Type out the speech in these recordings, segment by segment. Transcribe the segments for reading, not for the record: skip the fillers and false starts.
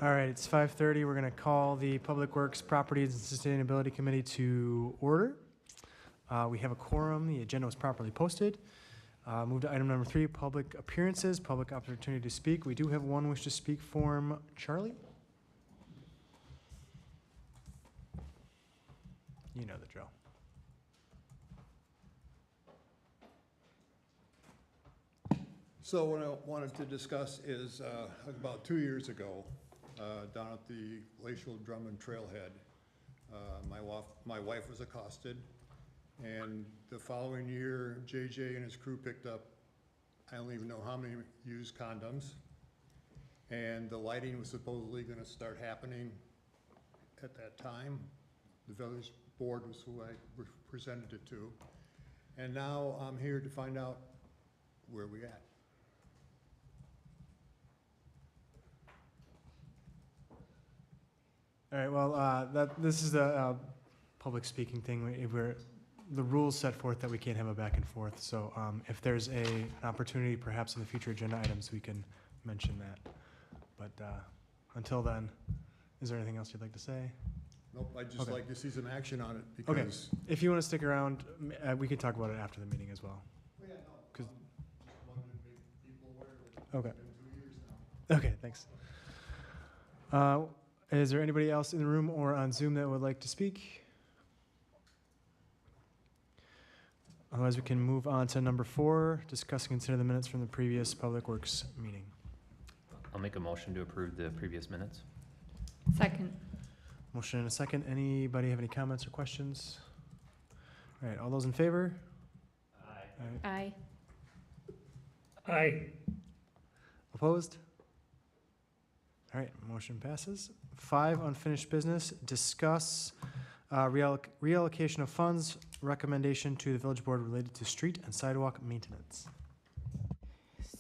All right, it's 5:30. We're going to call the Public Works, Properties, and Sustainability Committee to order. We have a quorum. The agenda was properly posted. Move to item number 3, public appearances, public opportunity to speak. We do have one wish to speak form. Charlie? You know the drill. So what I wanted to discuss is about 2 years ago, down at the Glacial Drummond Trailhead, my wife was accosted, and the following year, JJ and his crew picked up, I don't even know how many used condoms, and the lighting was supposedly going to start happening at that time. The village board was who I presented it to, and now I'm here to find out where we at. All right, well, this is the public speaking thing. The rules set forth that we can't have a back and forth. So if there's an opportunity, perhaps in the future agenda items, we can mention that. But until then, is there anything else you'd like to say? Nope, I'd just like to see some action on it because. Okay, if you want to stick around, we can talk about it after the meeting as well. Yeah, no. Because. Just wanted to make people aware that Okay. it's been 2 years now. Okay, thanks. Is there anybody else in the room or on Zoom that would like to speak? Otherwise, we can move on to number 4, discuss and consider the minutes from the previous Public Works meeting. I'll make a motion to approve the previous minutes. Second. Motion and a second. Anybody have any comments or questions? All right, all those in favor? Aye. Aye. Aye. Opposed? All right, motion passes. 5, unfinished business. Discuss reallocation of funds, recommendation to the village board related to street and sidewalk maintenance.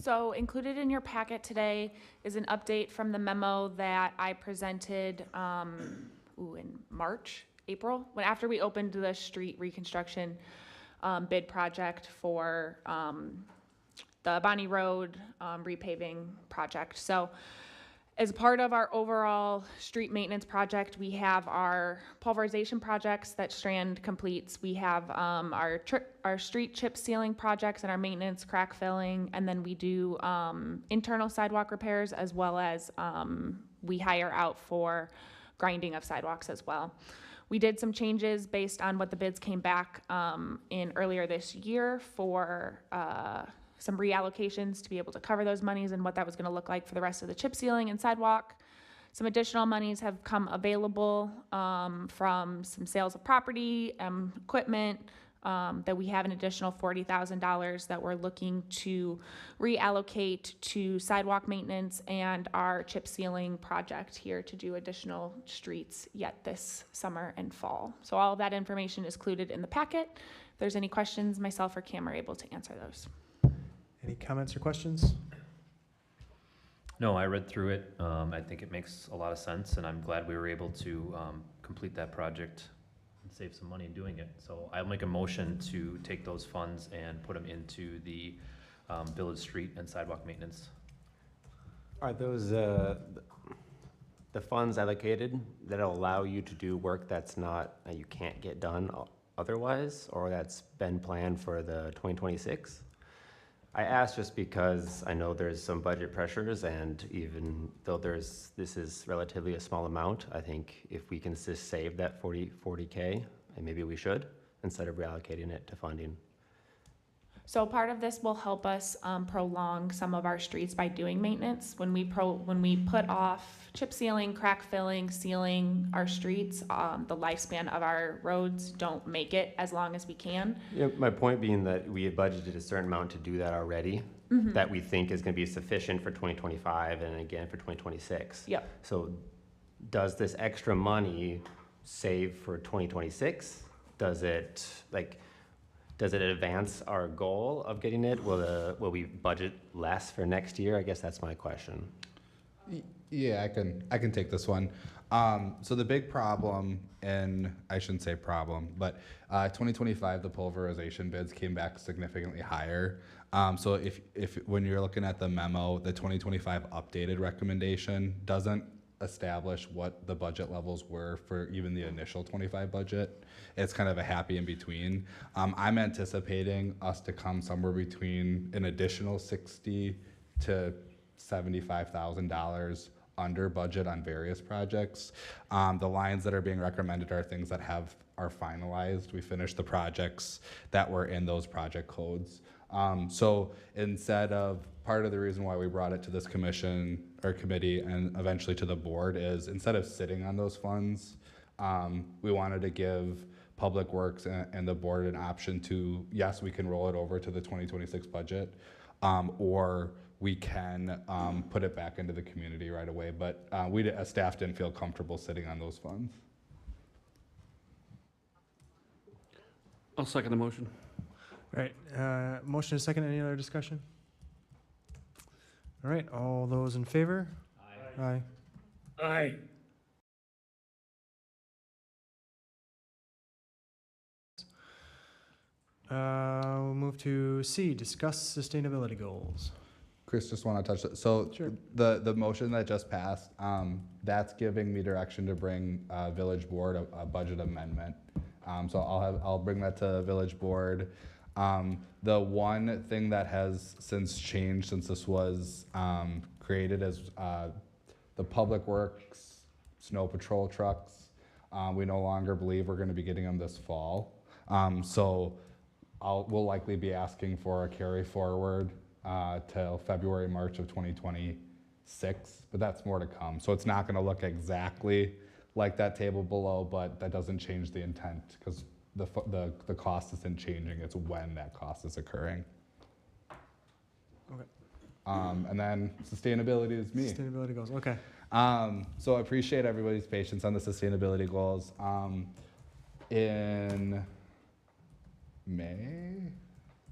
So included in your packet today is an update from the memo that I presented in March, April, after we opened the street reconstruction bid project for the Bonnie Road repaving project. So as part of our overall street maintenance project, we have our pulverization projects that Strand completes. We have our street chip sealing projects and our maintenance crack filling, and then we do internal sidewalk repairs, as well as we hire out for grinding of sidewalks as well. We did some changes based on what the bids came back in earlier this year for some reallocations to be able to cover those monies and what that was going to look like for the rest of the chip sealing and sidewalk. Some additional monies have come available from some sales of property, equipment, that we have an additional $40,000 that we're looking to reallocate to sidewalk maintenance and our chip sealing project here to do additional streets yet this summer and fall. So all of that information is included in the packet. If there's any questions, myself or Cam are able to answer those. Any comments or questions? No, I read through it. I think it makes a lot of sense, and I'm glad we were able to complete that project and save some money in doing it. So I'll make a motion to take those funds and put them into the village street and sidewalk maintenance. Are those the funds allocated that'll allow you to do work that's not, you can't get done otherwise, or that's been planned for the 2026? I asked just because I know there's some budget pressures, and even though this is relatively a small amount, I think if we can just save that 40K, and maybe we should, instead of reallocating it to funding. So part of this will help us prolong some of our streets by doing maintenance. When we put off chip sealing, crack filling, sealing our streets, the lifespan of our roads don't make it as long as we can. Yeah, my point being that we had budgeted a certain amount to do that already, that we think is going to be sufficient for 2025 and again for 2026. Yep. So does this extra money save for 2026? Does it advance our goal of getting it? Will we budget less for next year? I guess that's my question. Yeah, I can take this one. So the big problem, and I shouldn't say problem, but 2025, the pulverization bids came back significantly higher. So if when you're looking at the memo, the 2025 updated recommendation doesn't establish what the budget levels were for even the initial 25 budget. It's kind of a happy in between. I'm anticipating us to come somewhere between an additional $60,000 to $75,000 under budget on various projects. The lines that are being recommended are things that are finalized. We finished the projects that were in those project codes. So instead of, part of the reason why we brought it to this commission or committee and eventually to the board is instead of sitting on those funds, we wanted to give Public Works and the board an option to, yes, we can roll it over to the 2026 budget, or we can put it back into the community right away. But we, as staff, didn't feel comfortable sitting on those funds. I'll second the motion. All right, motion is second. Any other discussion? All right, all those in favor? Aye. Aye. We'll move to C, discuss sustainability goals. Chris, just want to touch that. So Sure. the motion that just passed, that's giving me direction to bring village board a budget amendment. So I'll bring that to village board. The one thing that has since changed since this was created is the Public Works snow patrol trucks. We no longer believe we're going to be getting them this fall. So we'll likely be asking for a carry forward till February, March of 2026, but that's more to come. So it's not going to look exactly like that table below, but that doesn't change the intent because the cost isn't changing. It's when that cost is occurring. Okay. And then sustainability is me. Sustainability goals, okay. So I appreciate everybody's patience on the sustainability goals. In May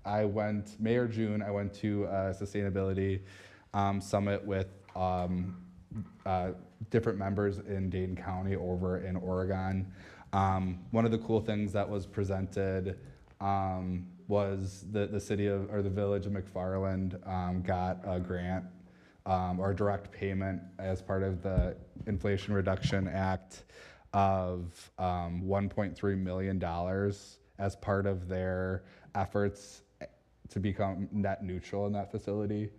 or June, I went to a sustainability summit with different members in Dane County over in Oregon. One of the cool things that was presented was the city of, or the village of McFarland got a grant or direct payment as part of the Inflation Reduction Act of $1.3 million as part of their efforts to become net neutral in that facility.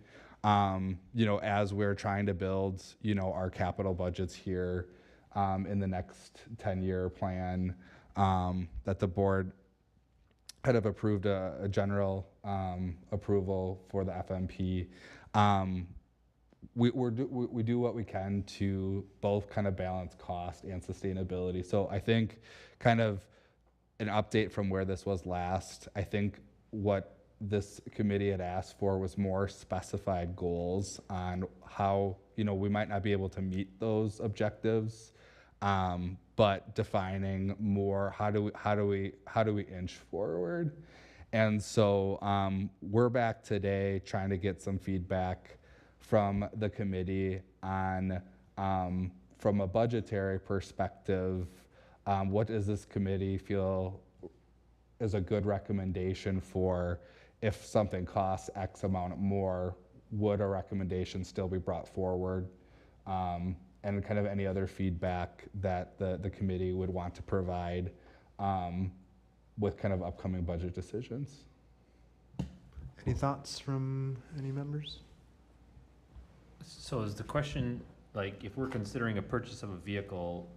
As we're trying to build, our capital budgets here in the next 10-year plan, that the board kind of approved a general approval for the FMP. We do what we can to both kind of balance cost and sustainability. So I think kind of an update from where this was last, I think what this committee had asked for was more specified goals on how, we might not be able to meet those objectives, but defining more how do we inch forward. And so we're back today trying to get some feedback from the committee on, from a budgetary perspective, what does this committee feel is a good recommendation for if something costs X amount more, would a recommendation still be brought forward? And kind of any other feedback that the committee would want to provide with kind of upcoming budget decisions. Any thoughts from any members? So is the question, like, if we're considering a purchase of a vehicle,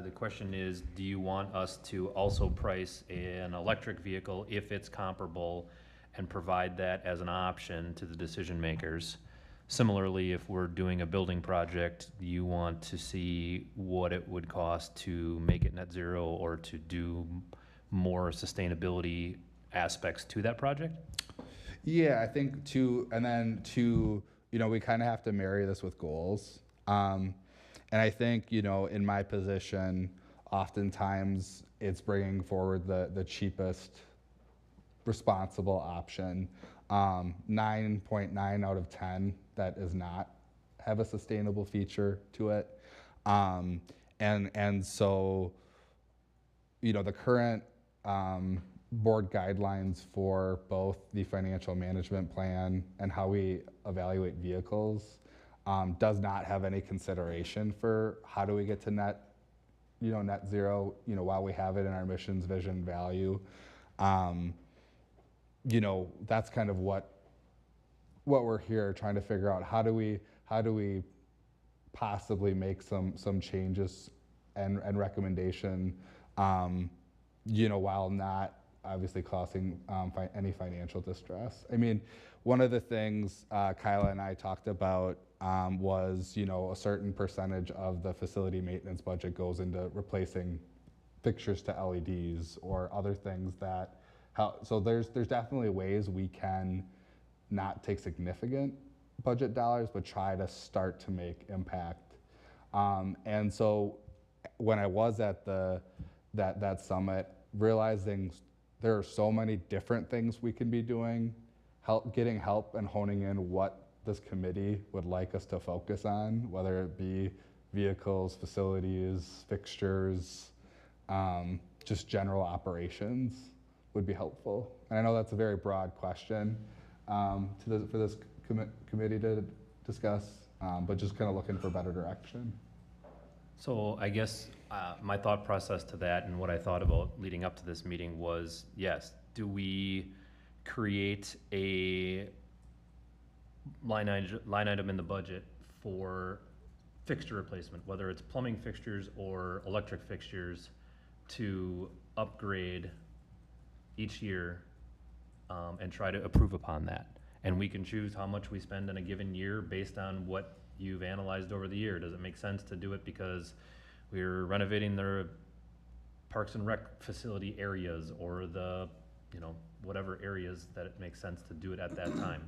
the question is, do you want us to also price an electric vehicle if it's comparable and provide that as an option to the decision makers? Similarly, if we're doing a building project, you want to see what it would cost to make it net zero or to do more sustainability aspects to that project? Yeah, I think we kind of have to marry this with goals. And I think, in my position, oftentimes it's bringing forward the cheapest responsible option. 9.9 out of 10 that does not have a sustainable feature to it. And so, the current board guidelines for both the financial management plan and how we evaluate vehicles does not have any consideration for how do we get to net zero, while we have it in our missions, vision, value. That's kind of what we're here trying to figure out. How do we possibly make some changes and recommendation, while not obviously causing any financial distress. I mean, one of the things Kyla and I talked about was, a certain percentage of the facility maintenance budget goes into replacing fixtures to LEDs or other things that help. So there's definitely ways we can not take significant budget dollars, but try to start to make impact. And so when I was at that summit, realizing there are so many different things we can be doing, getting help and honing in what this committee would like us to focus on, whether it be vehicles, facilities, fixtures, just general operations would be helpful. And I know that's a very broad question for this committee to discuss, but just kind of looking for better direction. So I guess my thought process to that and what I thought about leading up to this meeting was, yes, do we create a line item in the budget for fixture replacement, whether it's plumbing fixtures or electric fixtures, to upgrade each year and try to improve upon that? And we can choose how much we spend in a given year based on what you've analyzed over the year. Does it make sense to do it because we're renovating the Parks and Rec facility areas or the, whatever areas that it makes sense to do it at that time?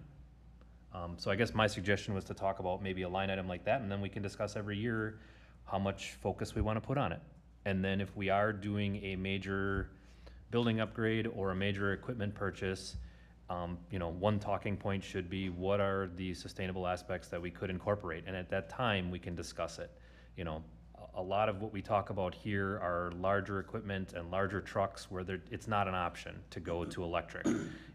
So I guess my suggestion was to talk about maybe a line item like that, and then we can discuss every year how much focus we want to put on it. And then if we are doing a major building upgrade or a major equipment purchase, one talking point should be what are the sustainable aspects that we could incorporate, and at that time we can discuss it. A lot of what we talk about here are larger equipment and larger trucks where it's not an option to go to electric.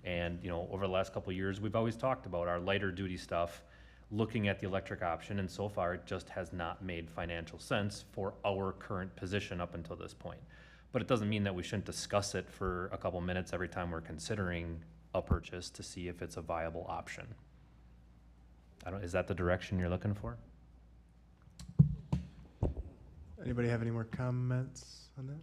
And over the last couple of years, we've always talked about our lighter duty stuff, looking at the electric option, and so far it just has not made financial sense for our current position up until this point. But it doesn't mean that we shouldn't discuss it for a couple minutes every time we're considering a purchase to see if it's a viable option. Is that the direction you're looking for? Anybody have any more comments on that?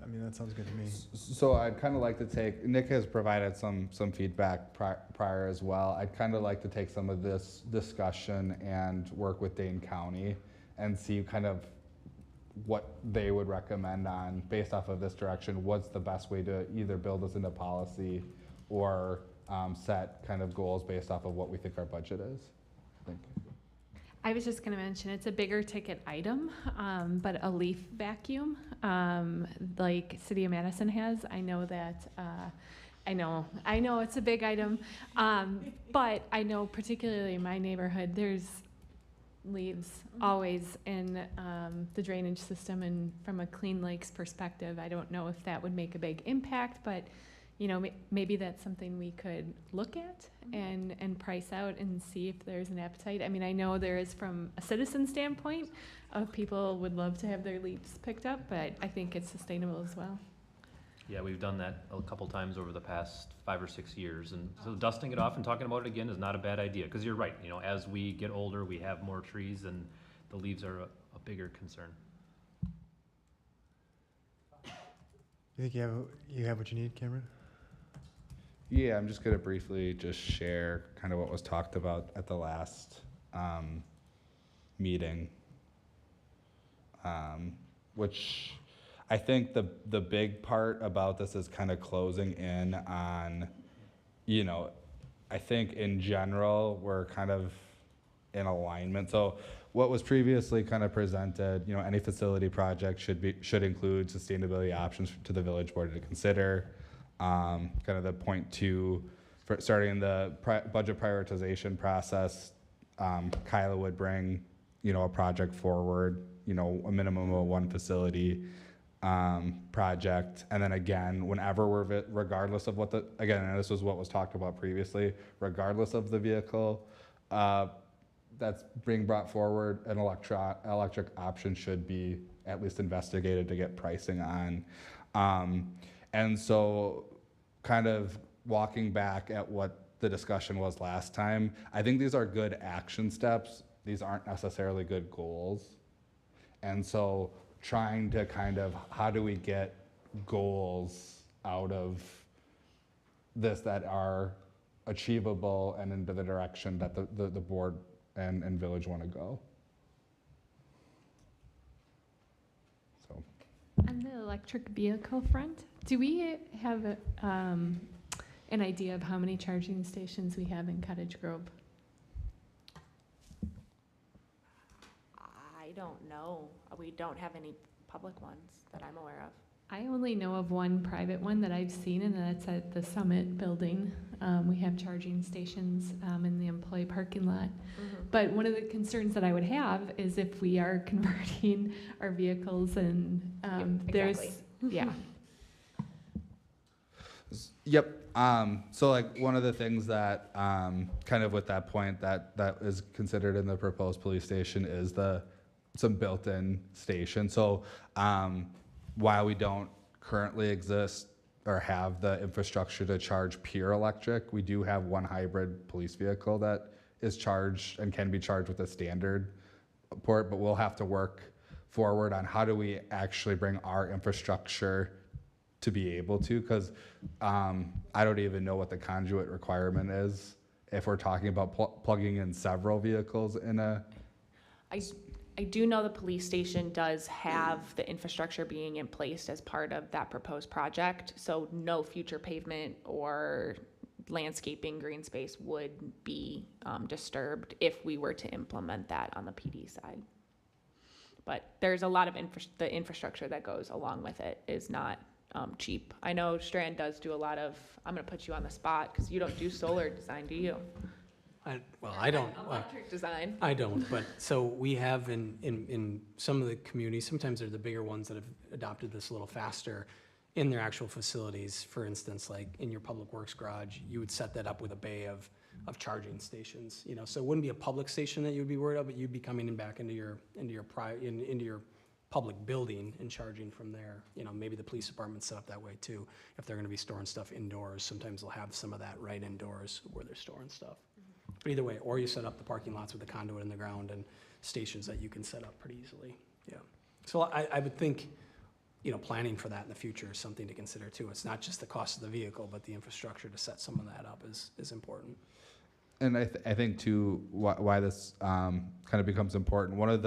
I mean, that sounds good to me. So I'd kind of like to take, Nick has provided some feedback prior as well. I'd kind of like to take some of this discussion and work with Dane County and see kind of what they would recommend on, based off of this direction, what's the best way to either build this into policy or set kind of goals based off of what we think our budget is. Thank you. I was just going to mention it's a bigger ticket item, but a leaf vacuum, like City of Madison has. I know that. I know it's a big item, but I know particularly in my neighborhood, there's leaves always in the drainage system, and from a Clean Lakes perspective, I don't know if that would make a big impact, but maybe that's something we could look at and price out and see if there's an appetite. I mean, I know there is from a citizen standpoint of people would love to have their leaves picked up, but I think it's sustainable as well. Yeah, we've done that a couple times over the past 5 or 6 years, and so dusting it off and talking about it again is not a bad idea, because you're right, as we get older, we have more trees and the leaves are a bigger concern. You think you have what you need, Cameron? Yeah, I'm just going to briefly just share kind of what was talked about at the last meeting, which I think the big part about this is kind of closing in on, I think in general, we're kind of in alignment. So what was previously kind of presented, any facility project should include sustainability options to the village board to consider. Kind of the point 2 for starting the budget prioritization process. Kyla would bring, a project forward, a minimum of 1 facility project, and then again, whenever regardless of and this was what was talked about previously, regardless of the vehicle that's being brought forward, an electric option should be at least investigated to get pricing on. And so kind of walking back at what the discussion was last time, I think these are good action steps. These aren't necessarily good goals. And so trying to kind of, how do we get goals out of this that are achievable and into the direction that the board and village want to go? So. On the electric vehicle front, do we have an idea of how many charging stations we have in Cottage Grove? I don't know. We don't have any public ones that I'm aware of. I only know of one private one that I've seen, and that's at the Summit building. We have charging stations in the employee parking lot. But one of the concerns that I would have is if we are converting our vehicles and there's, yeah. Yep. So like one of the things that kind of with that point that is considered in the proposed police station is some built-in station. So while we don't currently exist or have the infrastructure to charge pure electric, we do have one hybrid police vehicle that is charged and can be charged with a standard port, but we'll have to work forward on how do we actually bring our infrastructure to be able to, because I don't even know what the conduit requirement is if we're talking about plugging in several vehicles in a. I do know the police station does have the infrastructure being in place as part of that proposed project, so no future pavement or landscaping green space would be disturbed if we were to implement that on the PD side. But there's a lot of the infrastructure that goes along with it is not cheap. I know Strand does do a lot of, I'm gonna put you on the spot because you don't do solar design, do you? I don't. Electric design. I don't, but so we have in some of the communities, sometimes they're the bigger ones that have adopted this a little faster in their actual facilities. For instance, like in your public works garage, you would set that up with a bay of charging stations, you know, so it wouldn't be a public station that you'd be worried about, but you'd be coming in back into your public building and charging from there. You know, maybe the police department's set up that way too. If they're gonna be storing stuff indoors, sometimes they'll have some of that right indoors where they're storing stuff. But either way, or you set up the parking lots with the conduit in the ground and stations that you can set up pretty easily, yeah. So I would think, you know, planning for that in the future is something to consider too. It's not just the cost of the vehicle, but the infrastructure to set some of that up is important. And I think too, why this kind of becomes important, one of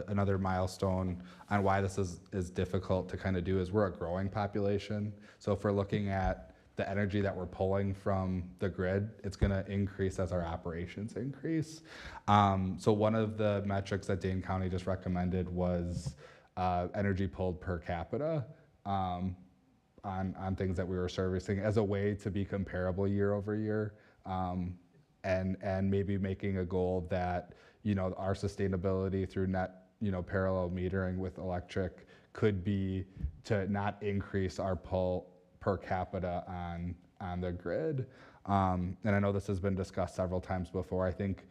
another milestone on why this is difficult to kind of do is we're a growing population. So if we're looking at the energy that we're pulling from the grid, it's going to increase as our operations increase. So one of the metrics that Dane County just recommended was energy pulled per capita on things that we were servicing as a way to be comparable year over year. And maybe making a goal that, you know, our sustainability through net, you know, parallel metering with electric could be to not increase our pull per capita on the grid. And I know this has been discussed several times before. I think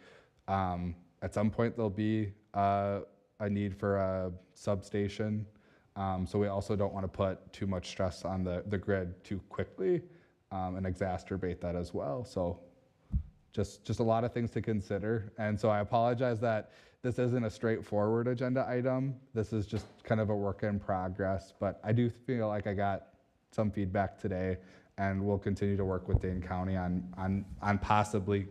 at some point there'll be a need for a substation. So we also don't want to put too much stress on the grid too quickly and exacerbate that as well. So just a lot of things to consider. And so I apologize that this isn't a straightforward agenda item. This is just kind of a work in progress, but I do feel like I got some feedback today, and we'll continue to work with Dane County on possibly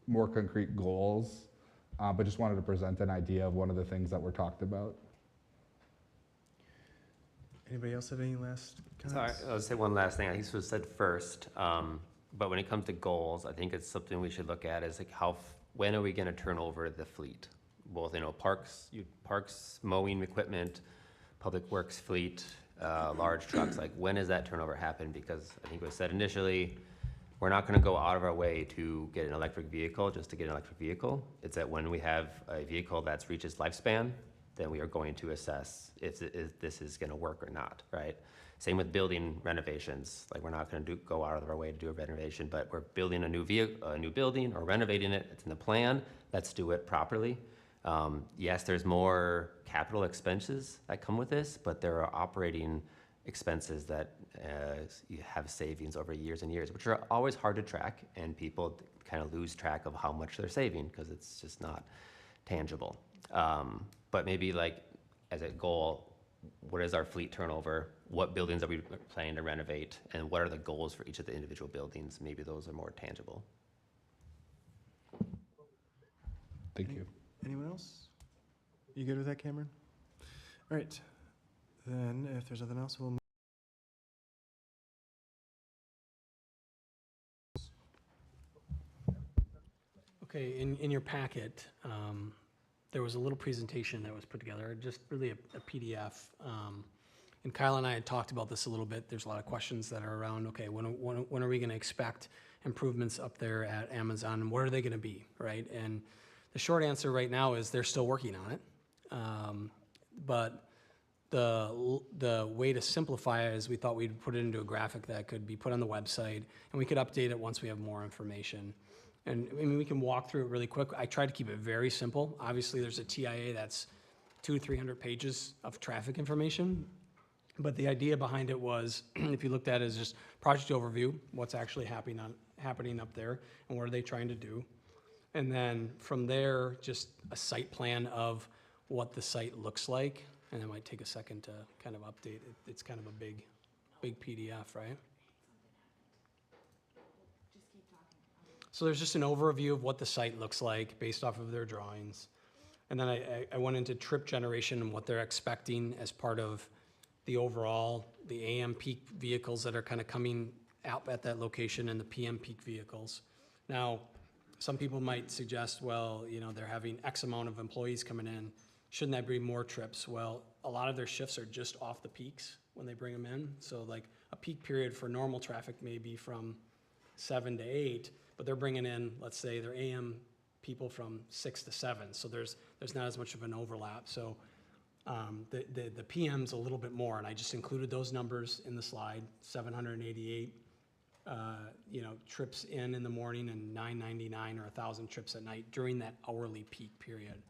more concrete goals, but just wanted to present an idea of one of the things that were talked about. Anybody else have any last Sorry, comments? I'll say one last thing. I think this was said first, but when it comes to goals, I think it's something we should look at is like when are we going to turn over the fleet? Both, you know, parks, mowing equipment, public works fleet, large trucks, like when does that turnover happen? Because I think it was said initially, we're not gonna go out of our way to get an electric vehicle just to get an electric vehicle. It's that when we have a vehicle that's reached its lifespan, then we are going to assess if this is gonna work or not, right? Same with building renovations. Like, we're not going to go out of our way to do a renovation, but we're building a new building or renovating it. It's in the plan. Let's do it properly. Yes, there's more capital expenses that come with this, but there are operating expenses that you have savings over years and years, which are always hard to track, and people kind of lose track of how much they're saving because it's just not tangible. But maybe, like, as a goal, what is our fleet turnover? What buildings are we planning to renovate? And what are the goals for each of the individual buildings? Maybe those are more tangible. Thank you. Anyone else? You good with that, Cameron? All right. Then, if there's nothing else, we'll move. Okay, in your packet, there was a little presentation that was put together, just really a PDF. And Kyle and I had talked about this a little bit. There's a lot of questions that are around, okay, when are we gonna expect improvements up there at Amazon, and what are they gonna be, right? And the short answer right now is they're still working on it. But the way to simplify it is we thought we'd put it into a graphic that could be put on the website, and we could update it once we have more information. And I mean, we can walk through it really quick. I tried to keep it very simple. Obviously, there's a TIA that's 200 to 300 pages of traffic information. But the idea behind it was, if you looked at it as just project overview, what's actually happening up there, and what are they trying to do. And then from there, just a site plan of what the site looks like. And it might take a second to kind of update it. It's kind of a big PDF, right? So there's just an overview of what the site looks like based off of their drawings. And then I went into trip generation and what they're expecting as part of the overall, the AM peak vehicles that are kind of coming out at that location and the PM peak vehicles. Now, some people might suggest, well, you know, they're having X amount of employees coming in. Shouldn't that bring more trips? Well, a lot of their shifts are just off the peaks when they bring them in. So like a peak period for normal traffic may be from 7 to 8, but they're bringing in, let's say, their AM people from 6 to 7. So there's not as much of an overlap. So the PM's a little bit more, and I just included those numbers in the slide, 788 trips in the morning and 999 or 1,000 trips at night during that hourly peak period.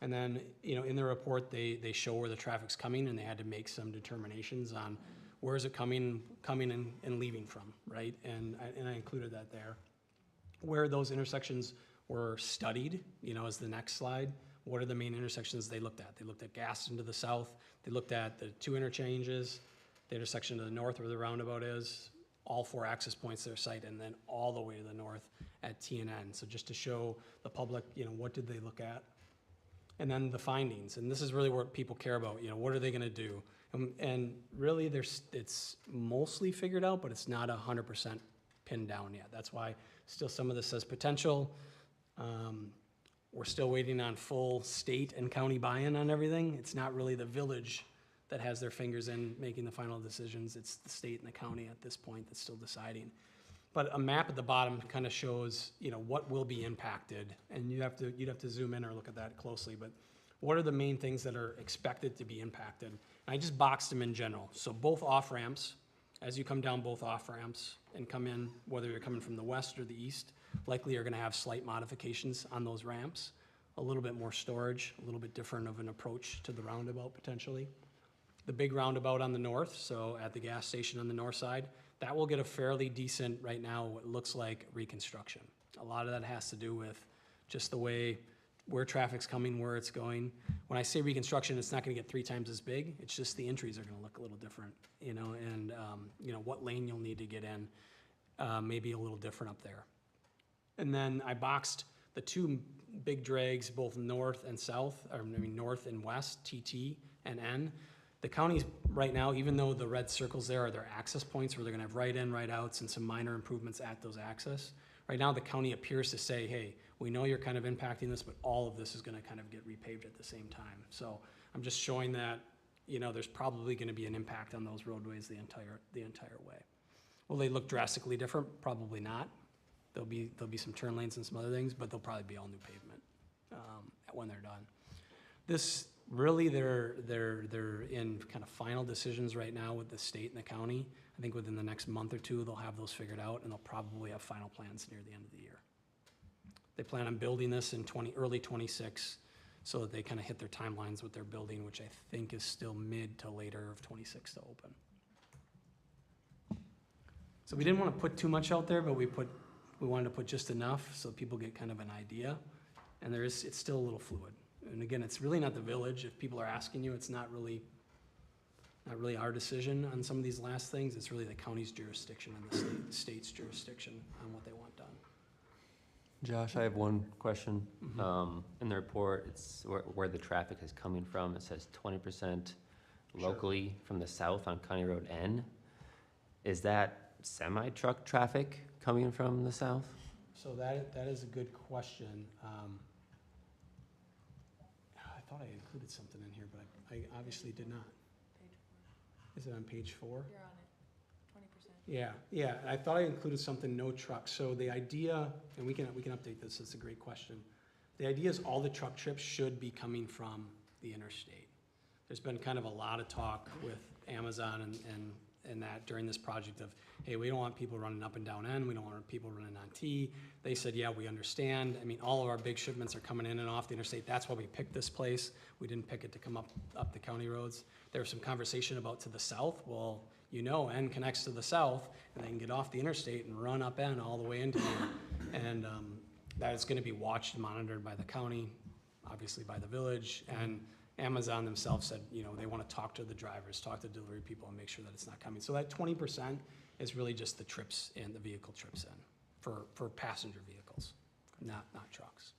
And then, in the report, they show where the traffic's coming, and they had to make some determinations on where is it coming and leaving from, right? And I included that there. Where those intersections were studied, is the next slide. What are the main intersections they looked at? They looked at Gaston to the south. They looked at the 2 interchanges, the intersection to the north where the roundabout is, all 4 access points to their site, and then all the way to the north at TNN. So just to show the public, what did they look at? And then the findings, and this is really what people care about, what are they gonna do? And really it's mostly figured out, but it's not 100% pinned down yet. That's why still some of this says potential. We're still waiting on full state and county buy-in on everything. It's not really the village that has their fingers in making the final decisions. It's the state and the county at this point that's still deciding. But a map at the bottom kind of shows, what will be impacted, and you'd have to zoom in or look at that closely. But what are the main things that are expected to be impacted? And I just boxed them in general. So both off ramps, as you come down both off ramps and come in, whether you're coming from the west or the east, likely you're going to have slight modifications on those ramps, a little bit more storage, a little bit different of an approach to the roundabout potentially. The big roundabout on the north, so at the gas station on the north side, that will get a fairly decent, right now, what looks like reconstruction. A lot of that has to do with just the way where traffic's coming, where it's going. When I say reconstruction, it's not gonna get 3 times as big. It's just the entries are gonna look a little different, and what lane you'll need to get in may be a little different up there. And then I boxed the 2 big drags, both north and south, north and west, TT and N. The counties right now, even though the red circles there are their access points where they're gonna have right-in, right-outs and some minor improvements at those access, right now the county appears to say, hey, we know you're kind of impacting this, but all of this is gonna kind of get repaved at the same time. So I'm just showing that, there's probably gonna be an impact on those roadways the entire way. Will they look drastically different? Probably not. There'll be some turn lanes and some other things, but they'll probably be all new pavement when they're done. This Really, they're in kind of final decisions right now with the state and the county. I think within the next month or two, they'll have those figured out, and they'll probably have final plans near the end of the year. They plan on building this in early '26, so that they kind of hit their timelines with their building, which I think is still mid to later of '26 to open. So we didn't want to put too much out there, but we wanted to put just enough so people get kind of an idea. And it's still a little fluid. And again, it's really not the village. If people are asking you, it's not really our decision on some of these last things. It's really the county's jurisdiction and the state's jurisdiction on what they want done. Josh, I have one question. Mhm. In the report, it's where the traffic is coming from. It says 20% Sure. locally from the south on County Road N. Is that semi-truck traffic coming from the south? So that is a good question. I thought I included something in here, but I obviously did not. Is it on page 4? You're on it, 20%. Yeah, I thought I included something, no trucks. So the idea, and we can update this, it's a great question. The idea is all the truck trips should be coming from the interstate. There's been kind of a lot of talk with Amazon and that during this project of, hey, we don't want people running up and down N, we don't want people running on T. They said, yeah, we understand. I mean, all of our big shipments are coming in and off the interstate. That's why we picked this place. We didn't pick it to come up the county roads. There was some conversation about to the south. Well, N connects to the south, and they can get off the interstate and run up N all the way into here. And that is gonna be watched and monitored by the county, obviously by the village, and Amazon themselves said, they want to talk to the drivers, talk to delivery people, and make sure that it's not coming. So that 20% is really just the trips in, the vehicle trips in, for passenger vehicles, not trucks.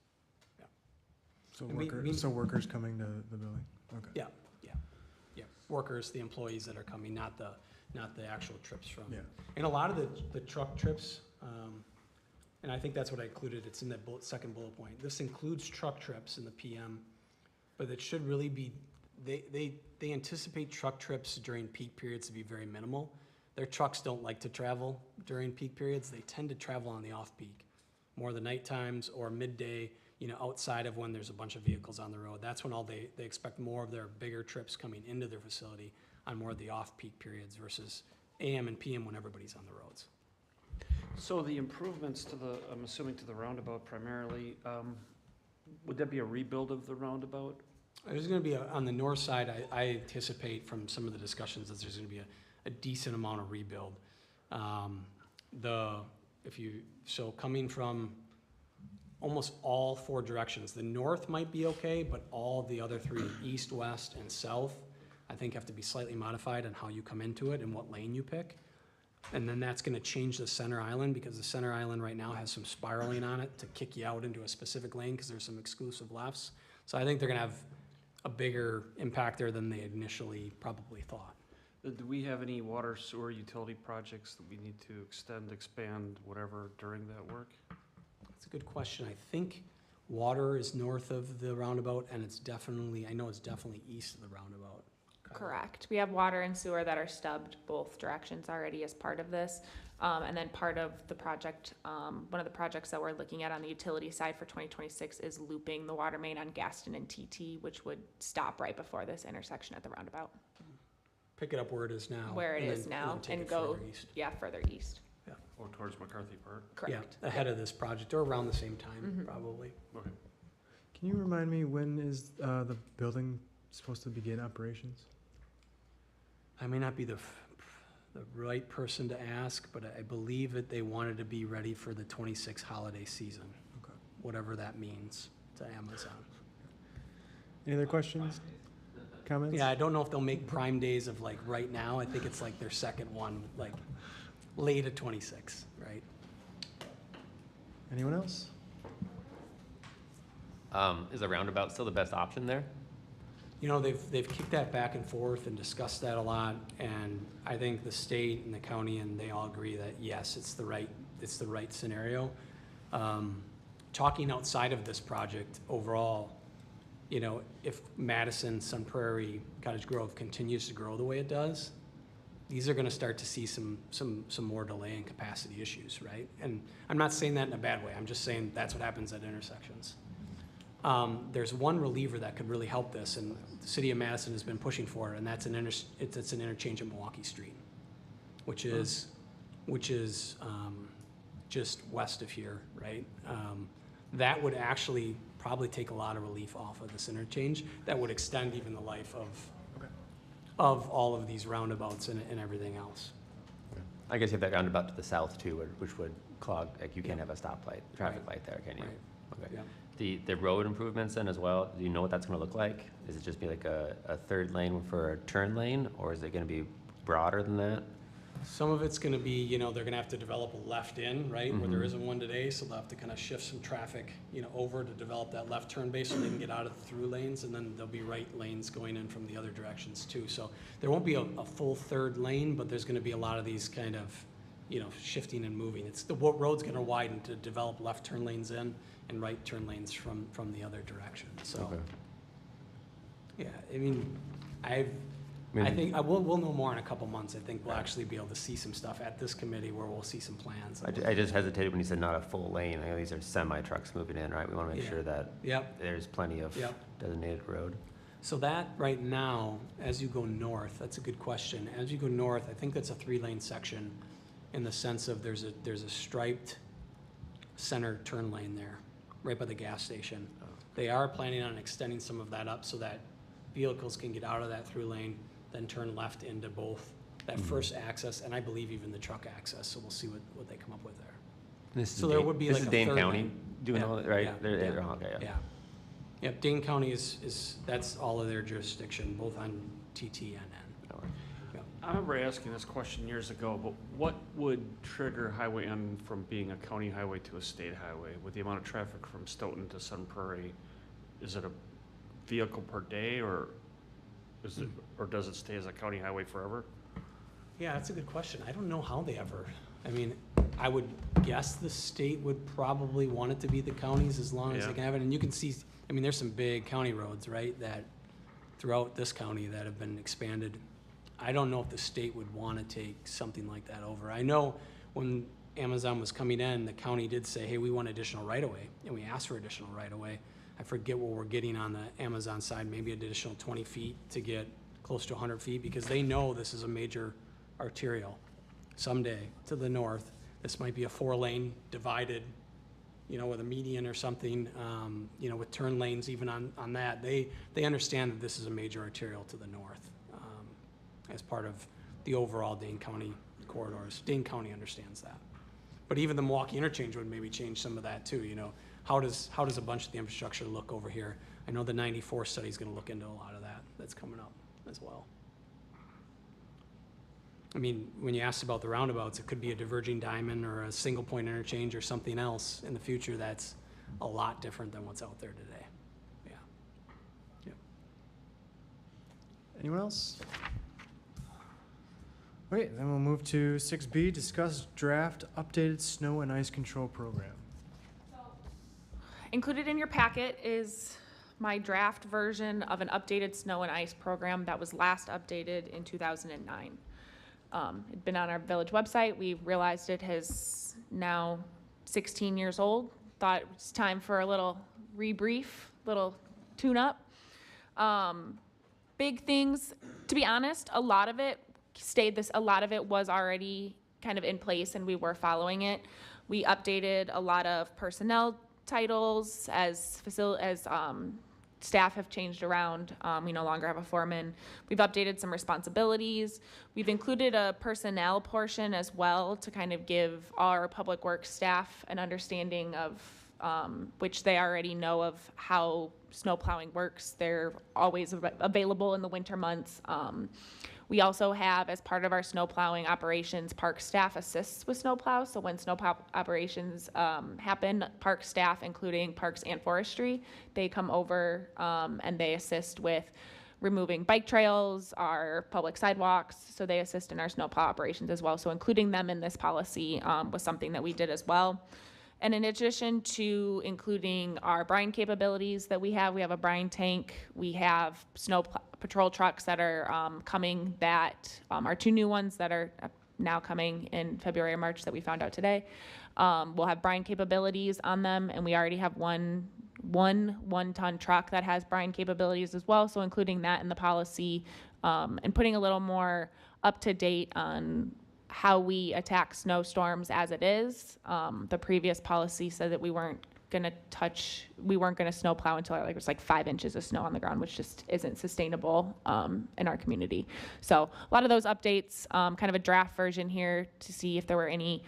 So And we- workers coming to the building? Okay. Yeah. Workers, the employees that are coming, not the actual trips from. Yeah. And a lot of the truck trips, and I think that's what I included, it's in that second bullet point. This includes truck trips in the PM, but it should really be, they anticipate truck trips during peak periods to be very minimal. Their trucks don't like to travel during peak periods. They tend to travel on the off-peak, more the night times or midday, outside of when there's a bunch of vehicles on the road. That's when they expect more of their bigger trips coming into their facility on more of the off-peak periods versus AM and PM when everybody's on the roads. So the improvements I'm assuming to the roundabout primarily, would that be a rebuild of the roundabout? There's gonna be, on the north side, I anticipate from some of the discussions that there's gonna be a decent amount of rebuild. Coming from almost all 4 directions, the north might be okay, but all the other 3, east, west, and south, I think have to be slightly modified on how you come into it and what lane you pick. And then that's gonna change the center island, because the center island right now has some spiraling on it to kick you out into a specific lane, because there's some exclusive lefts. So I think they're gonna have a bigger impact there than they initially probably thought. Do we have any water, sewer, utility projects that we need to extend, expand, whatever during that work? That's a good question. I think water is north of the roundabout, and I know it's definitely east of the roundabout. Correct. We have water and sewer that are stubbed both directions already as part of this. And then part of the project, one of the projects that we're looking at on the utility side for 2026 is looping the water main on Gaston and TT, which would stop right before this intersection at the roundabout. Pick it up where it is now. Where it and is then- now then take and it go, further east. further east. Or towards McCarthy Park? Correct. Yeah, ahead of this project, or around the same time, Mhm. probably. Okay. Can you remind me, when is the building supposed to begin operations? I may not be the right person to ask, but I believe that they wanted to be ready for the 26 holiday season. Okay. Whatever that means to Amazon. Any other questions, comments? Yeah, I don't know if they'll make prime days of like right now. I think it's like their second one, like late at 26, right? Anyone else? Is a roundabout still the best option there? They've kicked that back and forth and discussed that a lot, and I think the state and the county and they all agree that yes, it's the right scenario. Talking outside of this project overall, if Madison, Sun Prairie, Cottage Grove continues to grow the way it does, these are gonna start to see some more delay and capacity issues, right? And I'm not saying that in a bad way, I'm just saying that's what happens at intersections. There's one reliever that could really help this, and the city of Madison has been pushing for it, and that's it's an interchange at Milwaukee Street, which is just west of here, right? That would actually probably take a lot of relief off of this interchange. That would extend even the life of all of these roundabouts and everything else. I guess you have that roundabout to the south too, which would clog, like you can't have a stoplight, traffic light there, can you? Right. Okay. Yeah. The road improvements then as well, do you know what that's gonna look like? Is it just be like a third lane for a turn lane, or is it gonna be broader than that? Some of it's gonna be, they're gonna have to develop a left in, right, where there isn't one today, so they'll have to kind of shift some traffic, over to develop that left turn base so they can get out of the through lanes, and then there'll be right lanes going in from the other directions too. So there won't be a full third lane, but there's gonna be a lot of these kind of, shifting and moving. The road's gonna widen to develop left turn lanes in and right turn lanes from the other direction, so. Okay. Yeah, I think we'll know more in a couple months. I think we'll actually be able to see some stuff at this committee where we'll see some plans. I just hesitated when you said not a full lane. I know these are semi trucks moving in, right? We wanna make Yeah. sure that Yep. there's plenty of Yep. designated road. So that right now, as you go north, that's a good question. As you go north, I think that's a 3-lane section in the sense of there's a striped center turn lane there, right by the gas station. They are planning on extending some of that up so that vehicles can get out of that through lane, then turn left into both that first access and I believe even the truck access. So we'll see what they come up with there. So there would be this like is a Dane third County lane. doing Yeah, all that, right? yeah, They're, yeah. okay, yeah. Yeah. Yep, Dane County is that's all of their jurisdiction, both on TT and N. Yep. I remember asking this question years ago, but what would trigger Highway N from being a county highway to a state highway? With the amount of traffic from Stoughton to Sun Prairie, is it a vehicle per day or does it stay as a county highway forever? Yeah, that's a good question. I don't know how they ever, I would guess the state would probably want it to be the counties as long as they Yeah. can have it. And you can see, there's some big county roads, right, that throughout this county that have been expanded. I don't know if the state would want to take something like that over. I know when Amazon was coming in, the county did say, hey, we want additional right-of-way, and we asked for additional right-of-way. I forget what we're getting on the Amazon side, maybe an additional 20 feet to get close to 100 feet, because they know this is a major arterial. Someday, to the north, this might be a 4-lane divided, with a median or something, with turn lanes even on that. They understand that this is a major arterial to the north, as part of the overall Dane County corridors. Dane County understands that. But even the Milwaukee interchange would maybe change some of that too, How does a bunch of the infrastructure look over here? I know the 94 study is gonna look into a lot of that's coming up as well. When you asked about the roundabouts, it could be a diverging diamond or a single point interchange or something else in the future that's a lot different than what's out there today. Yeah. Yep. Anyone else? Okay, then we'll move to 6B, discuss draft updated snow and ice control program. Included in your packet is my draft version of an updated snow and ice program that was last updated in 2009. It'd been on our village website. We realized it has now 16 years old. Thought it was time for a little rebrief, little tune-up. Big things, to be honest, a lot of it was already kind of in place and we were following it. We updated a lot of personnel titles as staff have changed around. We no longer have a foreman. We've updated some responsibilities. We've included a personnel portion as well to kind of give our public works staff an understanding of which they already know of how snow plowing works. They're always available in the winter months. We also have, as part of our snow plowing operations, park staff assists with snow plows. So when snow plow operations happen, park staff, including parks and forestry, they come over and they assist with removing bike trails, our public sidewalks. So they assist in our snow plow operations as well. So including them in this policy was something that we did as well. And in addition to including our brine capabilities that we have a brine tank, we have snow patrol trucks that are coming that are 2 new ones that are now coming in February or March that we found out today. We'll have brine capabilities on them, and we already have one one-ton truck that has brine capabilities as well, so including that in the policy, and putting a little more up to date on how we attack snowstorms as it is. The previous policy said that we weren't gonna snow plow until like it was like 5 inches of snow on the ground, which just isn't sustainable in our community. So a lot of those updates, kind of a draft version here to see if there were any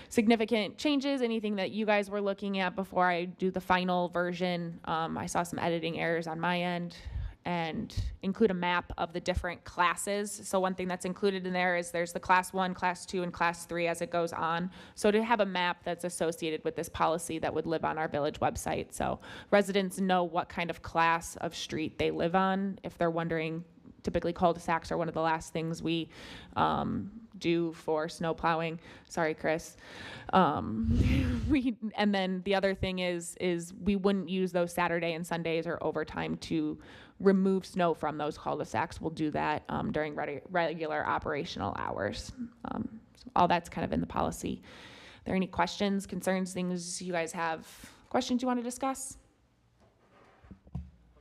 significant changes, anything that you guys were looking at before I do the final version. I saw some editing errors on my end, and include a map of the different classes. So one thing that's included in there is there's the class 1, class 2, and class 3 as it goes on. So to have a map that's associated with this policy that would live on our village website. So residents know what kind of class of street they live on. If they're wondering, typically cul-de-sacs are one of the last things we do for snow plowing. Sorry, Chris. And then the other thing is we wouldn't use those Saturday and Sundays or overtime to remove snow from those cul-de-sacs. We'll do that during regular operational hours. So all that's kind of in the policy. Are there any questions, concerns, things you guys have, questions you want to discuss?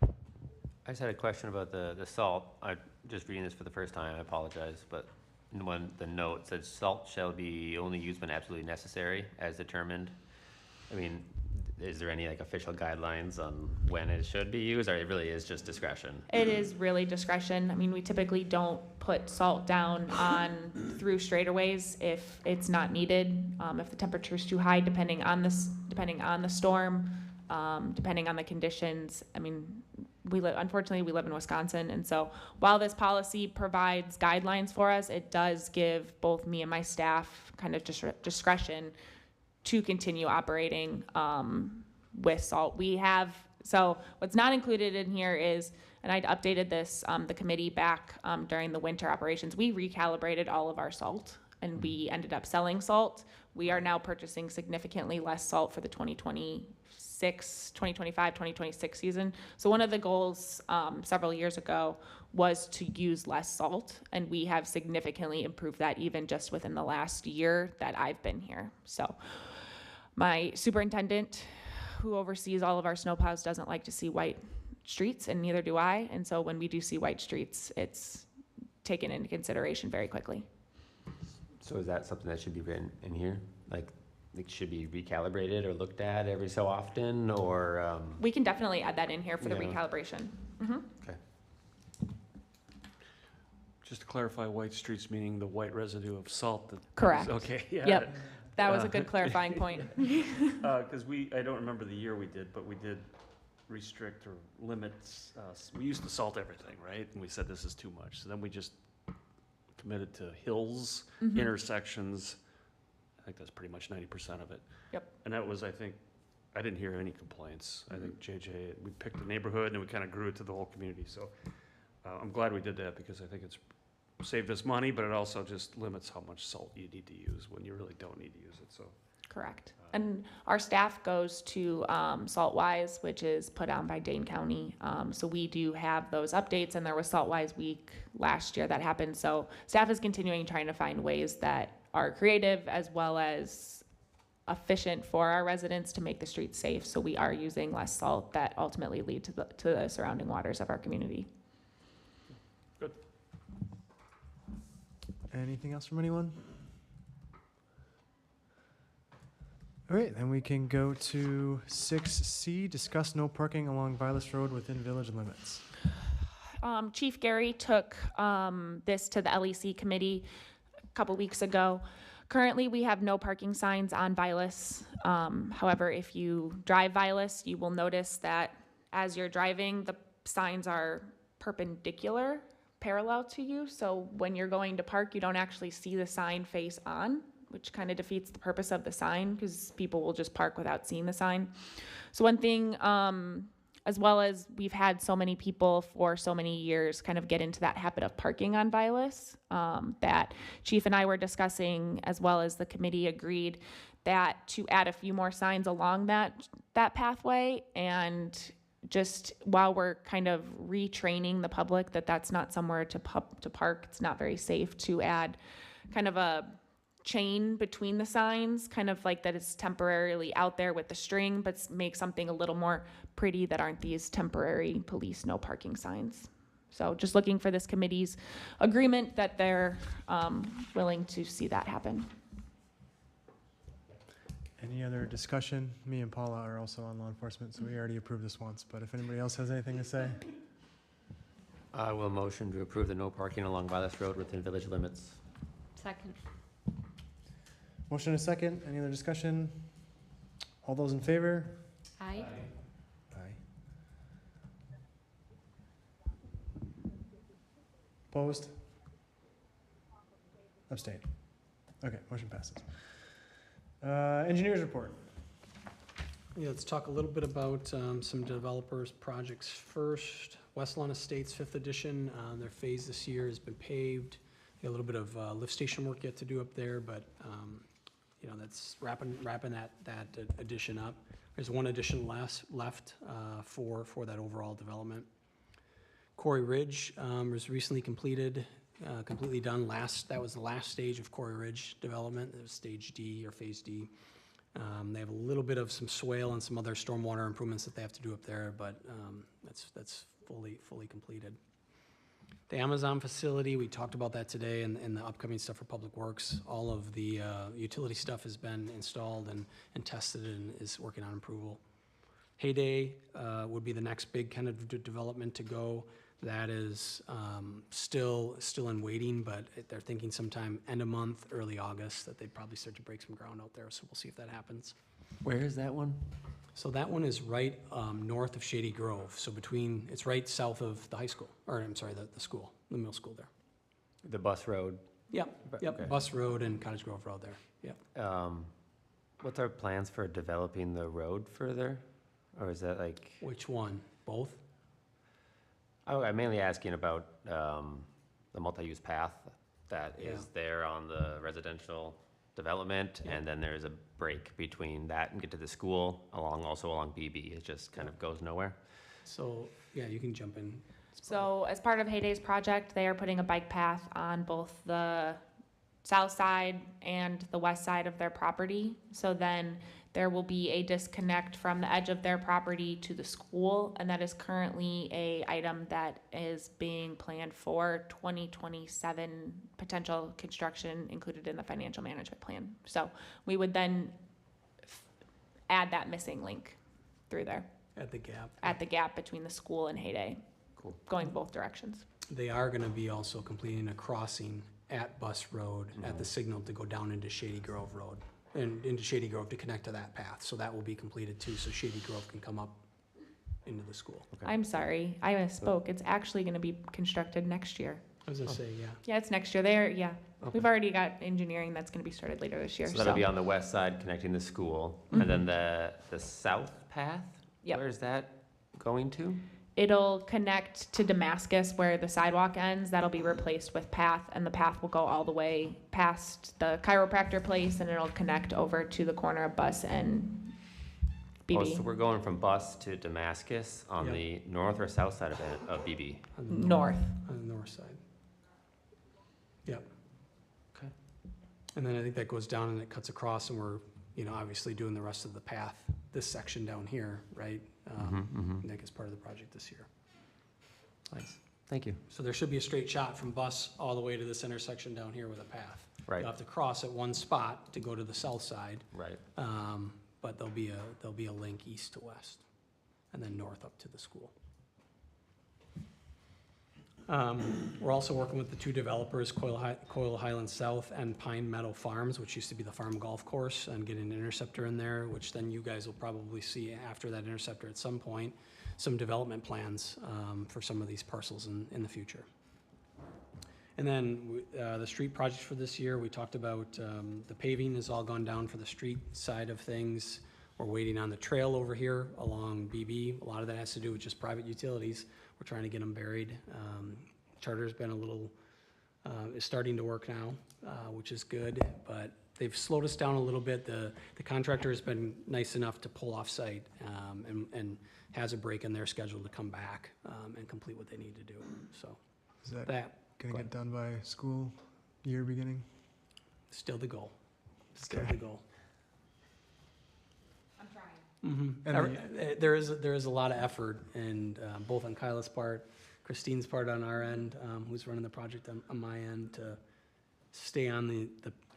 I just had a question about the salt. I'm just reading this for the first time, I apologize, but in the note says salt shall be only used when absolutely necessary as determined. I mean, is there any like official guidelines on when it should be used, or it really is just discretion? It is really discretion. I mean, we typically don't put salt down through straightaways if it's not needed. If the temperature is too high, depending on the storm, depending on the conditions. I mean, unfortunately, we live in Wisconsin, and so while this policy provides guidelines for us, it does give both me and my staff kind of discretion to continue operating with salt. So what's not included in here is, and I'd updated this, the committee back during the winter operations, we recalibrated all of our salt and we ended up selling salt. We are now purchasing significantly less salt for the 2025, 2026 season. So one of the goals several years ago was to use less salt, and we have significantly improved that even just within the last year that I've been here. So my superintendent, who oversees all of our snowplows, doesn't like to see white streets, and neither do I. And so when we do see white streets, it's taken into consideration very quickly. So is that something that should be written in here? Like it should be recalibrated or looked at every so often, or? We can definitely add that in here for the Yeah. recalibration. Mm-hmm. Okay. Just to clarify, white streets meaning the white residue of salt that. Correct. Okay, yeah. Yep. That was a good clarifying point. Because I don't remember the year we did, but we did restrict or limit, we used to salt everything, right? And we said this is too much. So then we just committed to hills, Mhm. intersections. I think that's pretty much 90% of it. Yep. And that was, I didn't hear any complaints. I think we picked a neighborhood and we kind of grew it to the whole community. So I'm glad we did that because I think it's saved us money, but it also just limits how much salt you need to use when you really don't need to use it, so. Correct. And our staff goes to Saltwise, which is put on by Dane County. So we do have those updates, and there was Saltwise Week last year that happened. So staff is continuing trying to find ways that are creative as well as efficient for our residents to make the streets safe. So we are using less salt that ultimately lead to the surrounding waters of our community. Anything else from anyone? All right, then we can go to 6C, discuss no parking along Vilas Road within village limits. Chief Gary took this to the LEC committee a couple weeks ago. Currently, we have no parking signs on Vilas. However, if you drive Vilas, you will notice that as you're driving, the signs are parallel to you. So when you're going to park, you don't actually see the sign face on, which kind of defeats the purpose of the sign because people will just park without seeing the sign. So one thing, as well as we've had so many people for so many years kind of get into that habit of parking on Vilas, that Chief and I were discussing, as well as the committee agreed that to add a few more signs along that pathway, and just while we're kind of retraining the public that that's not somewhere to park, it's not very safe, to add kind of a chain between the signs, kind of like that it's temporarily out there with the string, but make something a little more pretty that aren't these temporary police no parking signs. So just looking for this committee's agreement that they're willing to see that happen. Any other discussion? Me and Paula are also on law enforcement, so we already approved this once, but if anybody else has anything to say? I will motion to approve the no parking along Violet Road within village limits. Second. Motion and a second. Any other discussion? All those in favor? Aye. Aye. Opposed? Abstained. Okay, motion passes. Engineers report. Yeah, let's talk a little bit about some developers' projects first. West Lawn Estates, 5th edition, their phase this year has been paved. Got a little bit of lift station work yet to do up there, but you know, that's wrapping that addition up. There's one addition left for that overall development. Quarry Ridge was recently completed, completely done. That was the last stage of Quarry Ridge development. It was stage D or phase D. They have a little bit of some swale and some other stormwater improvements that they have to do up there, but that's fully completed. The Amazon facility, we talked about that today, and the upcoming stuff for Public Works. All of the utility stuff has been installed and tested and is working on approval. Heyday would be the next big kind of development to go. That is still in waiting, but they're thinking sometime end of month, early August, that they'd probably start to break some ground out there, so we'll see if that happens. Where is that one? So that one is right north of Shady Grove, so it's right south of the high school, or I'm sorry, the school, the middle school there. The bus road? Yep, Okay. Bus Road and Cottage Grove Road there, yep. What's our plans for developing the road further? Or is that like, Which one? Both? oh, I'm mainly asking about the multi-use path that is there on the residential development, Yeah. and then there's a break between that and get to the school, also along BB. It just kind of goes nowhere. So, yeah, you can jump in. So as part of Heyday's project, they are putting a bike path on both the south side and the west side of their property. So then there will be a disconnect from the edge of their property to the school, and that is currently a item that is being planned for 2027 potential construction included in the financial management plan. So we would then add that missing link through there At the gap. at the gap between the school and Heyday. Cool. Going both directions. They are gonna be also completing a crossing at Bus Road at the signal to go down into Shady Grove Road. And into Shady Grove to connect to that path, so that will be completed too, so Shady Grove can come up into the school. Okay. I'm sorry, I misspoke. It's actually gonna be constructed next year. I was gonna say, yeah. Yeah, it's next year. There, yeah. Okay. We've already got engineering that's gonna be started later this year, So that'll be on the west side connecting the school, and then the south path? Yep. Where's that going to? It'll connect to Damascus where the sidewalk ends. That'll be replaced with path, and the path will go all the way past the chiropractor place, and it'll connect over to the corner of Bus and Oh, BB. so we're going from Bus to Damascus on Yep. the north or south side of BB? On the North. On the north side. Yep. Okay. And then I think that goes down and it cuts across, and we're, obviously doing the rest of the path, this section down here, right? Mhm. Nick is part of the project this year. Nice, thank you. So there should be a straight shot from Bus all the way to this intersection down here with a path. Right, You'll have to cross at one spot to go to the south side, right. but there'll be a link east to west, and then north up to the school. We're also working with the two developers, Coil Highland South and Pine Meadow Farms, which used to be the farm golf course, and getting an interceptor in there, which then you guys will probably see after that interceptor at some point, some development plans for some of these parcels in the future. And then the street projects for this year, we talked about the paving has all gone down for the street side of things. We're waiting on the trail over here along BB. A lot of that has to do with just private utilities. We're trying to get them buried. Charter's been is starting to work now, which is good, but they've slowed us down a little bit. The contractor has been nice enough to pull off site and has a break in their schedule to come back and complete what they need to do. So Is that that, gonna go get done by school year beginning? Still the goal. Still Okay. the goal. I'm trying. Mm-hmm. And There is a lot of effort, and both on Kyla's part, Christine's part on our end, who's running the project on my end, to stay on the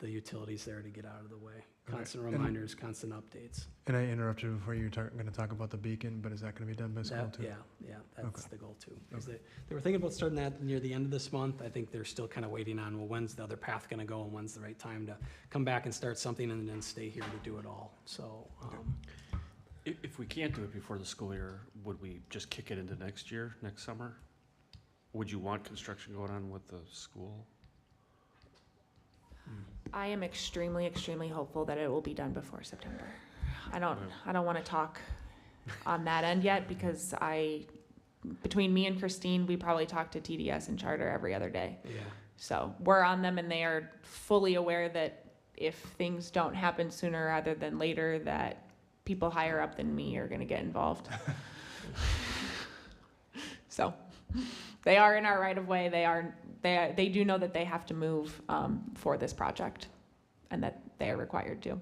utilities there to get out of the way. Okay. Constant And- reminders, constant updates. And I interrupted before you were going to talk about the beacon, but is that going to be done by school That- too? Yeah, that's Okay. the goal too. 'Cause they were thinking about starting that near the end of this month. I think they're still kind of waiting on, well, when's the other path gonna go and when's the right time to come back and start something and then stay here to do it all. So, If we can't do it before the school year, would we just kick it into next year, next summer? Would you want construction going on with the school? I am extremely, extremely hopeful that it will be done before September. I don't want to talk on that end yet because between me and Christine, we probably talk to TDS and Charter every other day. yeah. So we're on them and they are fully aware that if things don't happen sooner rather than later, that people higher up than me are going to get involved. So they are in our right of way. They do know that they have to move for this project and that they are required to.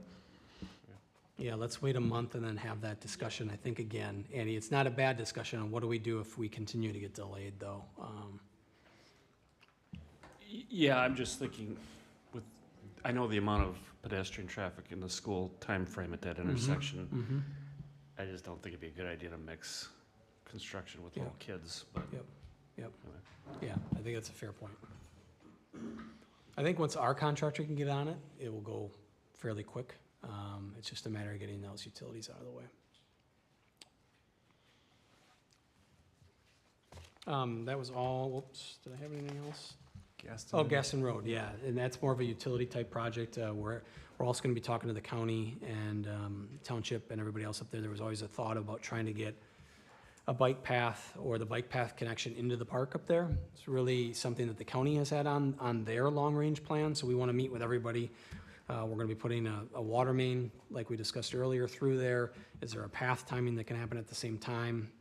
Yeah, let's wait a month and then have that discussion. I think, again, Andy, it's not a bad discussion on what do we do if we continue to get delayed, though. Yeah, I'm just thinking I know the amount of pedestrian traffic in the school time frame at that intersection. Mhm. I just don't think it'd be a good idea to mix construction with Yeah. little kids, but. Yep, yep. Anyway. Yeah, I think that's a fair point. I think once our contractor can get on it, it will go fairly quick. It's just a matter of getting those utilities out of the way. That was all, whoops, did I have anything else? Gaston. Oh, Gaston Road, yeah, and that's more of a utility type project. We're also gonna be talking to the county and township and everybody else up there. There was always a thought about trying to get a bike path or the bike path connection into the park up there. It's really something that the county has had on their long-range plan, so we wanna meet with everybody. We're gonna be putting a water main, like we discussed earlier, through there. Is there a path timing that can happen at the same time?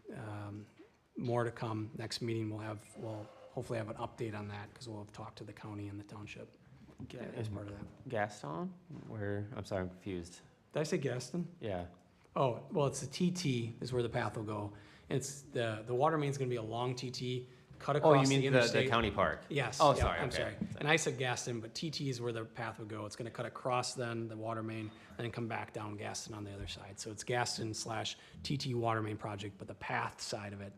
More to come. Next meeting, we'll hopefully have an update on that, because we'll have talked to the county and the township as part of that. Gaston? I'm sorry, I'm confused. Did I say Gaston? Yeah. Oh, well, it's the TT is where the path will go. It's the water main's gonna be a long TT, cut Oh, across you the mean the interstate. county park? Yes. Oh, yeah, sorry, I'm okay. sorry. And I said Gaston, but TT is where the path would go. It's gonna cut across then the water main, and then come back down Gaston on the other side. So it's Gaston/TT water main project, but the path side of it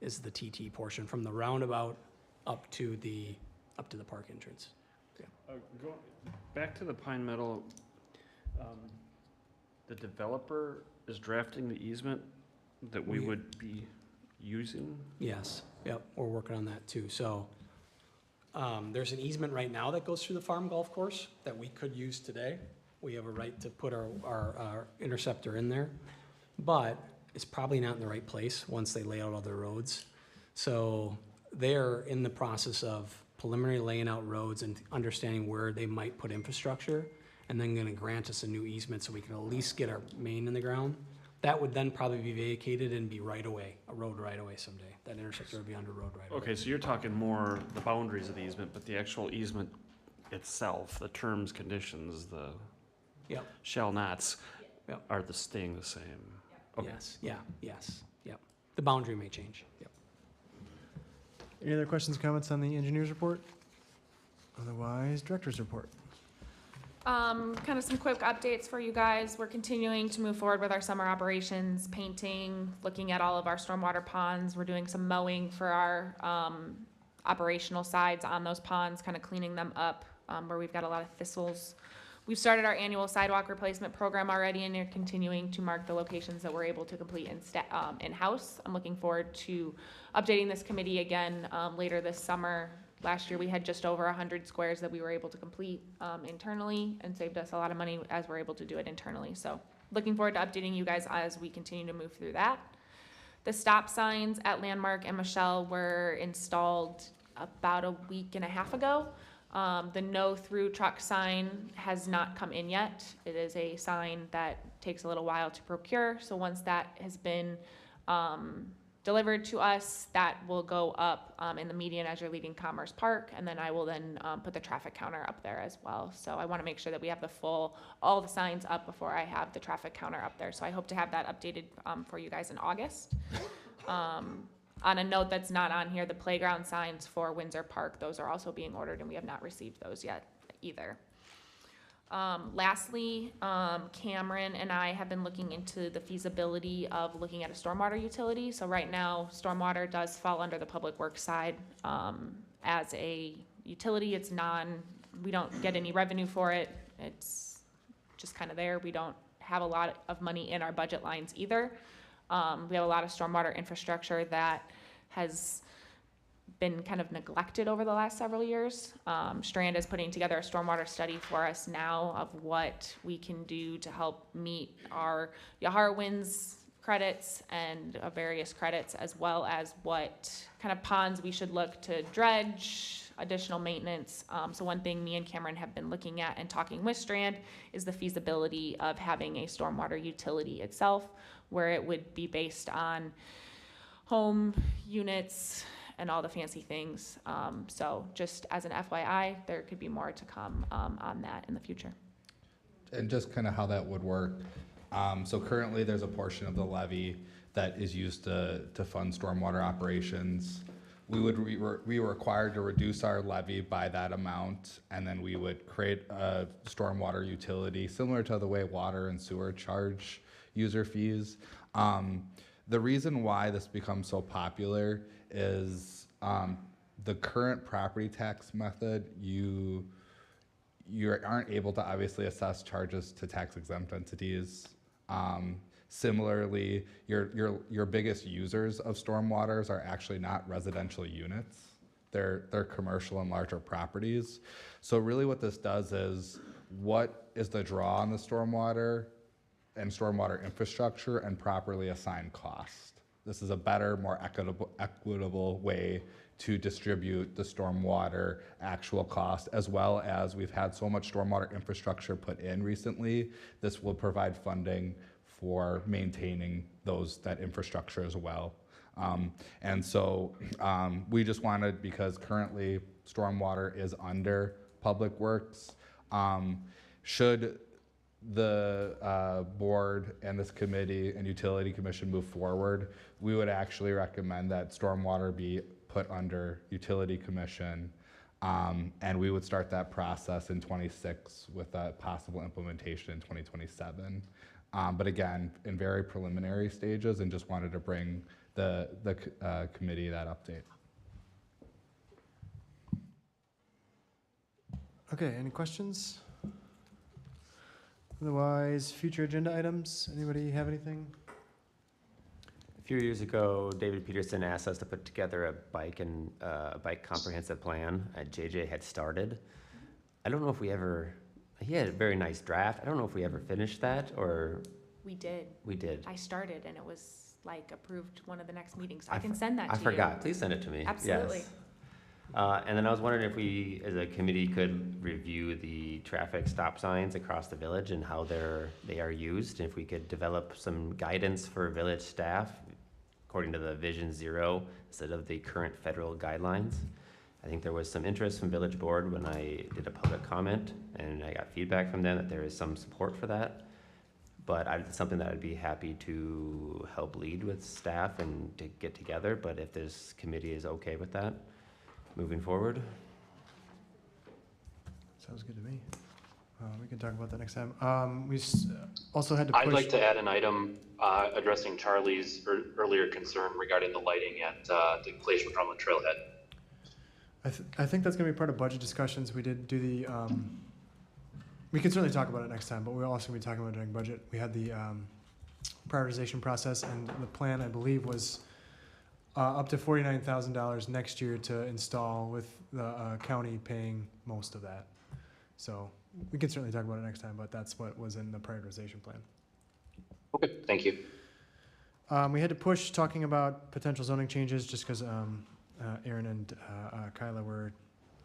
is the TT portion from the roundabout up to the park entrance. Go back to the Pine Meadow, the developer is drafting the easement that we We- would be using? Yes, yep, we're working on that too. So, there's an easement right now that goes through the farm golf course that we could use today. We have a right to put our interceptor in there, but it's probably not in the right place once they lay out other roads. So they're in the process of preliminary laying out roads and understanding where they might put infrastructure, and then gonna grant us a new easement so we can at least get our main in the ground. That would then probably be vacated and be right away, a road right away someday. That interceptor would be under road right away. Okay, so you're talking more the boundaries of the easement, but the actual easement itself, the terms, conditions, the Yep. shall nots Yep. are staying the same? Okay. Yes, yes, yep. The boundary may change, yep. Any other questions, comments on the engineer's report? Otherwise, director's report. Kind of some quick updates for you guys. We're continuing to move forward with our summer operations, painting, looking at all of our stormwater ponds. We're doing some mowing for our operational sides on those ponds, kind of cleaning them up where we've got a lot of thistles. We've started our annual sidewalk replacement program already, and are continuing to mark the locations that we're able to complete in-house. I'm looking forward to updating this committee again later this summer. Last year, we had just over 100 squares that we were able to complete internally, and saved us a lot of money as we're able to do it internally. So looking forward to updating you guys as we continue to move through that. The stop signs at Landmark and Michelle were installed about a week and a half ago. The no-through truck sign has not come in yet. It is a sign that takes a little while to procure, so once that has been delivered to us. That will go up in the median as you're leaving Commerce Park, and then I will then put the traffic counter up there as well. So I want to make sure that we have all the signs up before I have the traffic counter up there. So I hope to have that updated for you guys in August. On a note that's not on here, the playground signs for Windsor Park, those are also being ordered, and we have not received those yet either. Lastly, Cameron and I have been looking into the feasibility of looking at a stormwater utility. So right now, stormwater does fall under the public works side. As a utility, we don't get any revenue for it. It's just kind of there. We don't have a lot of money in our budget lines either. We have a lot of stormwater infrastructure that has been kind of neglected over the last several years. Strand is putting together a stormwater study for us now of what we can do to help meet our Yahara Winds credits and various credits, as well as what kind of ponds we should look to dredge, additional maintenance. So one thing me and Cameron have been looking at and talking with Strand is the feasibility of having a stormwater utility itself, where it would be based on home units and all the fancy things. So just as an FYI, there could be more to come on that in the future. And just kind of how that would work. So currently there's a portion of the levy that is used to fund stormwater operations. We were required to reduce our levy by that amount, and then we would create a stormwater utility similar to the way water and sewer charge user fees. The reason why this becomes so popular is the current property tax method, you aren't able to obviously assess charges to tax exempt entities. Similarly, your biggest users of stormwaters are actually not residential units. They're commercial and larger properties. So really what this does is, what is the draw on the stormwater and stormwater infrastructure, and properly assign cost. This is a better, more equitable way to distribute the stormwater actual cost, as well as we've had so much stormwater infrastructure put in recently. This will provide funding for maintaining that infrastructure as well. And so we just wanted, because currently stormwater is under Public Works, should the board and this committee and utility commission move forward, we would actually recommend that stormwater be put under utility commission, and we would start that process in 26 with a possible implementation in 2027. But again, in very preliminary stages, and just wanted to bring the committee that update. Okay, any questions? Otherwise, future agenda items, anybody have anything? A few years ago, David Peterson asked us to put together a bike comprehensive plan. JJ had started. I don't know if he had a very nice draft. I don't know if we ever finished that, or. We did. We did. I started, and it was like approved one of the next meetings. I can send that to you. I forgot. Please send it to me. Absolutely. Yes. And then I was wondering if we, as a committee, could review the traffic stop signs across the village and how they are used, and if we could develop some guidance for village staff according to the Vision Zero instead of the current federal guidelines. I think there was some interest from Village Board when I did a public comment, and I got feedback from them that there is some support for that. But it's something that I'd be happy to help lead with staff and to get together, but if this committee is okay with that, moving forward. Sounds good to me. We can talk about that next time. Also had to push. I'd like to add an item addressing Charlie's earlier concern regarding the lighting at the Glacier Drumlin Trailhead. I think that's gonna be part of budget discussions. We did do the, we can certainly talk about it next time, but we're also gonna be talking about it during budget. We had the prioritization process, and the plan, I believe, was up to $49,000 next year to install, with the county paying most of that. So we can certainly talk about it next time, but that's what was in the prioritization plan. Okay, thank you. We had to push talking about potential zoning changes just because Aaron and Kyla were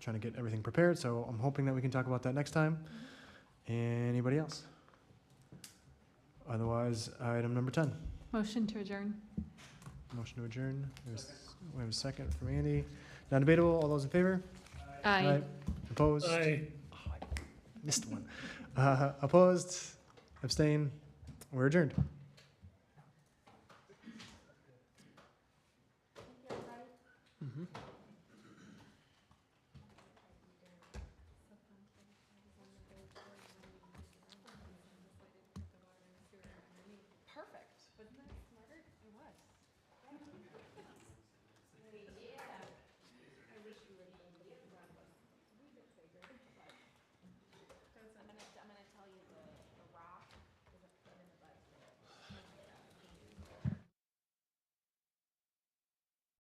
trying to get everything prepared, so I'm hoping that we can talk about that next time. Anybody else? Otherwise, item number 10. Motion to adjourn. Motion to adjourn. We have a second from Andy. Non-debatable, all those in favor? Aye. Opposed? Aye. Oh, I missed one. Opposed? Abstain? We're adjourned. Mhm.